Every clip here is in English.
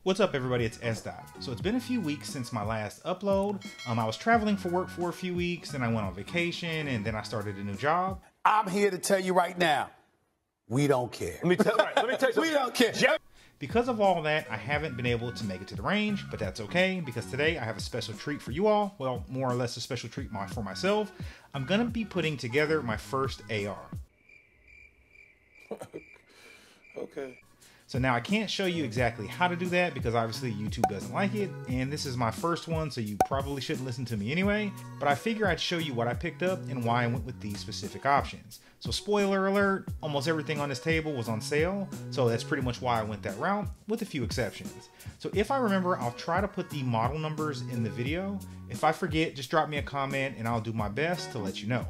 What's up everybody, it's S. So it's been a few weeks since my last upload. I was traveling for work for a few weeks, then I went on vacation, and then I started a new job. I'm here to tell you right now, we don't care. Let me tell you something. We don't care. Because of all that, I haven't been able to make it to the range, but that's okay because today I have a special treat for you all. Well, more or less a special treat for myself. I'm gonna be putting together my first AR. Okay. So now I can't show you exactly how to do that because obviously YouTube doesn't like it, and this is my first one, so you probably shouldn't listen to me anyway, but I figure I'd show you what I picked up and why I went with these specific options. So spoiler alert, almost everything on this table was on sale, so that's pretty much why I went that route, with a few exceptions. So if I remember, I'll try to put the model numbers in the video. If I forget, just drop me a comment and I'll do my best to let you know.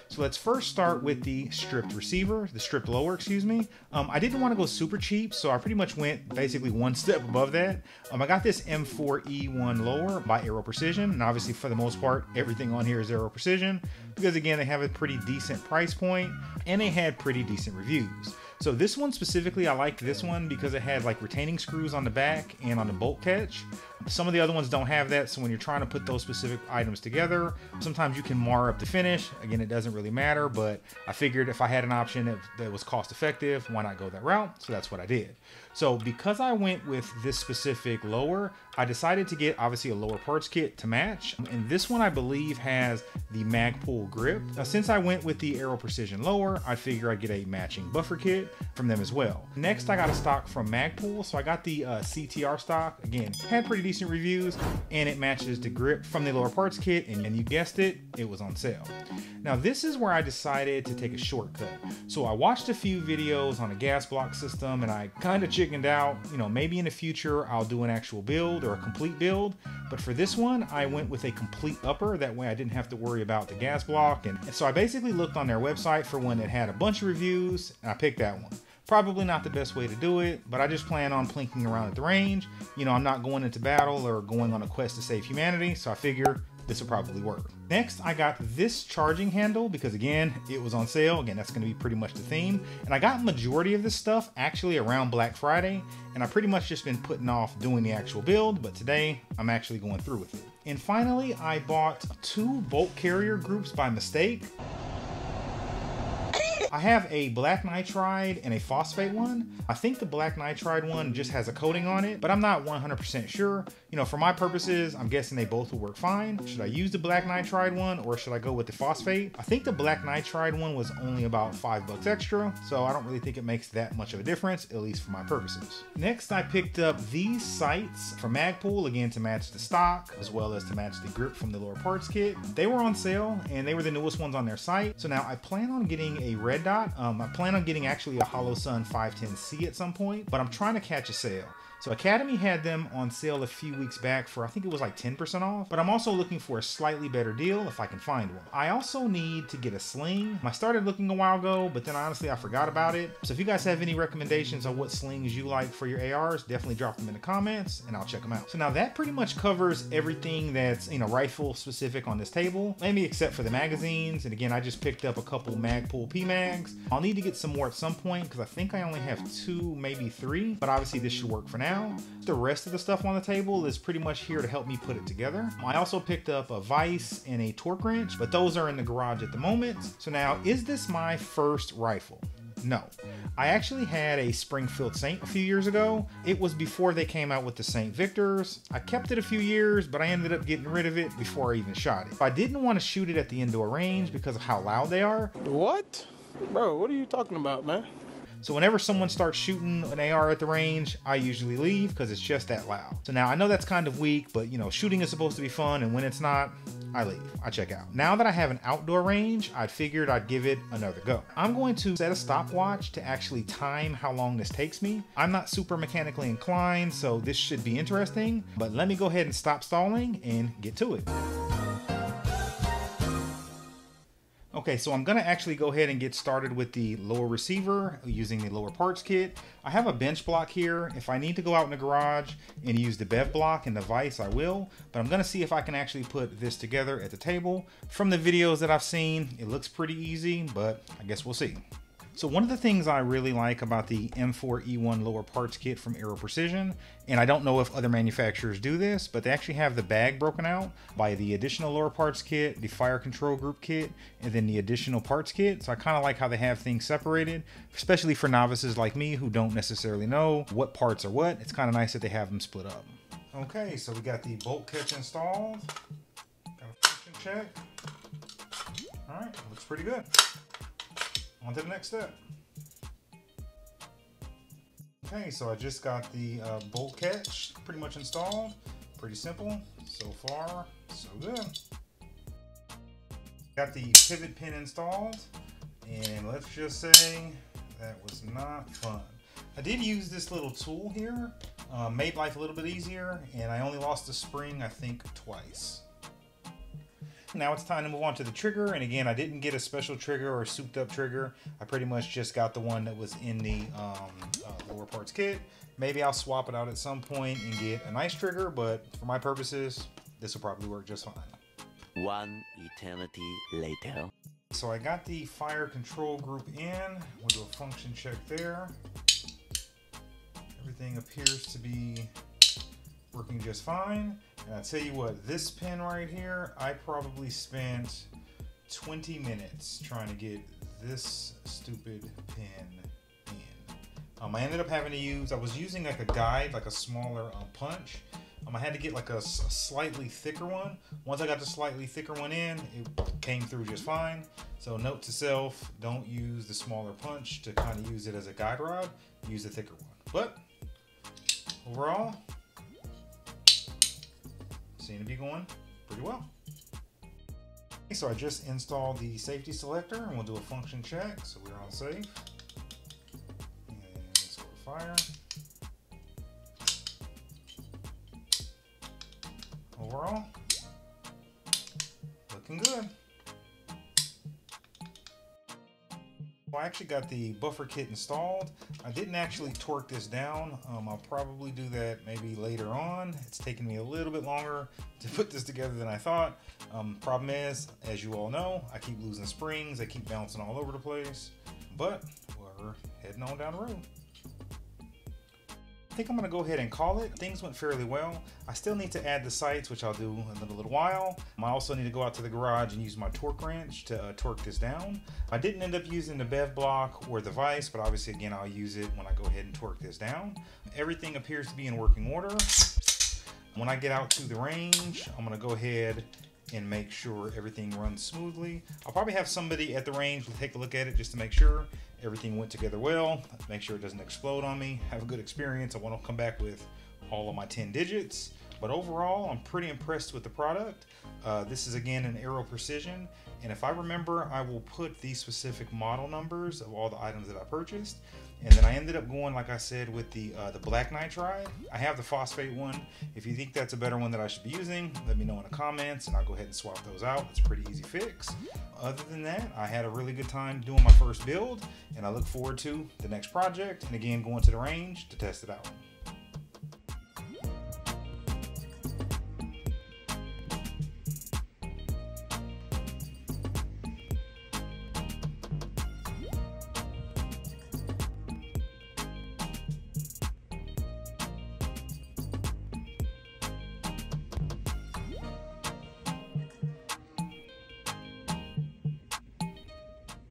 So let's first start with the stripped receiver, the stripped lower, excuse me. I didn't want to go super cheap, so I pretty much went basically one step above that. I got this M4E1 lower by Aero Precision, and obviously for the most part, everything on here is Aero Precision, because again, they have a pretty decent price point, and they had pretty decent reviews. So this one specifically, I liked this one because it had like retaining screws on the back and on the bolt catch. Some of the other ones don't have that, so when you're trying to put those specific items together, sometimes you can mar up the finish. Again, it doesn't really matter, but I figured if I had an option that was cost effective, why not go that route? So that's what I did. So because I went with this specific lower, I decided to get obviously a lower parts kit to match. And this one I believe has the Magpul grip. Now, since I went with the Aero Precision lower, I figure I'd get a matching buffer kit from them as well. Next, I got a stock from Magpul. So I got the CTR stock. Again, had pretty decent reviews, and it matches the grip from the lower parts kit, and you guessed it, it was on sale. Now this is where I decided to take a shortcut. So I watched a few videos on a gas block system and I kind of chickened out. You know, maybe in the future I'll do an actual build or a complete build, but for this one I went with a complete upper. That way I didn't have to worry about the gas block, and so I basically looked on their website for one that had a bunch of reviews, and I picked that one. Probably not the best way to do it, but I just plan on plinking around at the range. You know, I'm not going into battle or going on a quest to save humanity, so I figure this will probably work. Next, I got this charging handle because again, it was on sale. Again, that's gonna be pretty much the theme. And I got majority of this stuff actually around Black Friday, and I pretty much just been putting off doing the actual build, but today I'm actually going through with it. And finally, I bought 2 bolt carrier groups by mistake. I have a black nitride and a phosphate one. I think the black nitride one just has a coating on it, but I'm not 100% sure. You know, for my purposes, I'm guessing they both will work fine. Should I use the black nitride one or should I go with the phosphate? I think the black nitride one was only about $5 extra, so I don't really think it makes that much of a difference, at least for my purposes. Next, I picked up these sights from Magpul, again to match the stock, as well as to match the grip from the lower parts kit. They were on sale and they were the newest ones on their site. So now I plan on getting a red dot. I plan on getting actually a Hollow Sun 510C at some point, but I'm trying to catch a sale. So Academy had them on sale a few weeks back for, I think it was like 10% off, but I'm also looking for a slightly better deal if I can find one. I also need to get a sling. I started looking a while ago, but then honestly I forgot about it. So if you guys have any recommendations on what slings you like for your ARs, definitely drop them in the comments and I'll check them out. So now that pretty much covers everything that's, you know, rifle specific on this table, maybe except for the magazines. And again, I just picked up a couple Magpul P-Mags. I'll need to get some more at some point because I think I only have 2, maybe 3, but obviously this should work for now. The rest of the stuff on the table is pretty much here to help me put it together. I also picked up a vise and a torque wrench, but those are in the garage at the moment. So now, is this my first rifle? No. I actually had a Springfield Saint a few years ago. It was before they came out with the Saint Victors. I kept it a few years, but I ended up getting rid of it before I even shot it. I didn't want to shoot it at the indoor range because of how loud they are. What? Bro, what are you talking about, man? So whenever someone starts shooting an AR at the range, I usually leave because it's just that loud. So now I know that's kind of weak, but you know, shooting is supposed to be fun, and when it's not, I leave, I check out. Now that I have an outdoor range, I figured I'd give it another go. I'm going to set a stopwatch to actually time how long this takes me. I'm not super mechanically inclined, so this should be interesting, but let me go ahead and stop stalling and get to it. Okay, so I'm gonna actually go ahead and get started with the lower receiver using the lower parts kit. I have a bench block here. If I need to go out in the garage and use the bev block and the vise, I will, but I'm gonna see if I can actually put this together at the table. From the videos that I've seen, it looks pretty easy, but I guess we'll see. So one of the things I really like about the M4E1 lower parts kit from Aero Precision, and I don't know if other manufacturers do this, but they actually have the bag broken out by the additional lower parts kit, the fire control group kit, and then the additional parts kit. So I kind of like how they have things separated, especially for novices like me who don't necessarily know what parts are what. It's kind of nice that they have them split up. Okay, so we got the bolt catch installed. Got a function check. All right, looks pretty good. On to the next step. Okay, so I just got the bolt catch pretty much installed. Pretty simple. So far, so good. Got the pivot pin installed. And let's just say that was not fun. I did use this little tool here. Made life a little bit easier. And I only lost the spring, I think, twice. Now it's time to move on to the trigger, and again, I didn't get a special trigger or a souped up trigger. I pretty much just got the one that was in the lower parts kit. Maybe I'll swap it out at some point and get a nice trigger, but for my purposes, this will probably work just fine. One eternity later. So I got the fire control group in. We'll do a function check there. Everything appears to be working just fine. And I'll tell you what, this pin right here, I probably spent 20 minutes trying to get this stupid pin in. I ended up having to use, I was using like a guide, like a smaller punch. I had to get like a slightly thicker one. Once I got the slightly thicker one in, it came through just fine. So note to self, don't use the smaller punch to kind of use it as a guide rod. Use the thicker one. But overall, seem to be going pretty well. Okay, so I just installed the safety selector and we'll do a function check so we're all safe. And let's go to fire. Overall, looking good. Well, I actually got the buffer kit installed. I didn't actually torque this down. I'll probably do that maybe later on. It's taken me a little bit longer to put this together than I thought. Problem is, as you all know, I keep losing springs. I keep bouncing all over the place. But we're heading on down the road. I think I'm going to go ahead and call it. Things went fairly well. I still need to add the sights, which I'll do in a little while. I also need to go out to the garage and use my torque wrench to torque this down. I didn't end up using the bev block or the vise, but obviously again I'll use it when I go ahead and torque this down. Everything appears to be in working order. When I get out to the range, I'm going to go ahead and make sure everything runs smoothly. I'll probably have somebody at the range take a look at it just to make sure everything went together well, make sure it doesn't explode on me, have a good experience. I want to come back with all of my 10 digits. But overall, I'm pretty impressed with the product. This is again an Aero Precision, and if I remember, I will put the specific model numbers of all the items that I purchased. And then I ended up going, like I said, with the black nitride. I have the phosphate one. If you think that's a better one that I should be using, let me know in the comments and I'll go ahead and swap those out. It's a pretty easy fix. Other than that, I had a really good time doing my first build, and I look forward to the next project and again going to the range to test it out.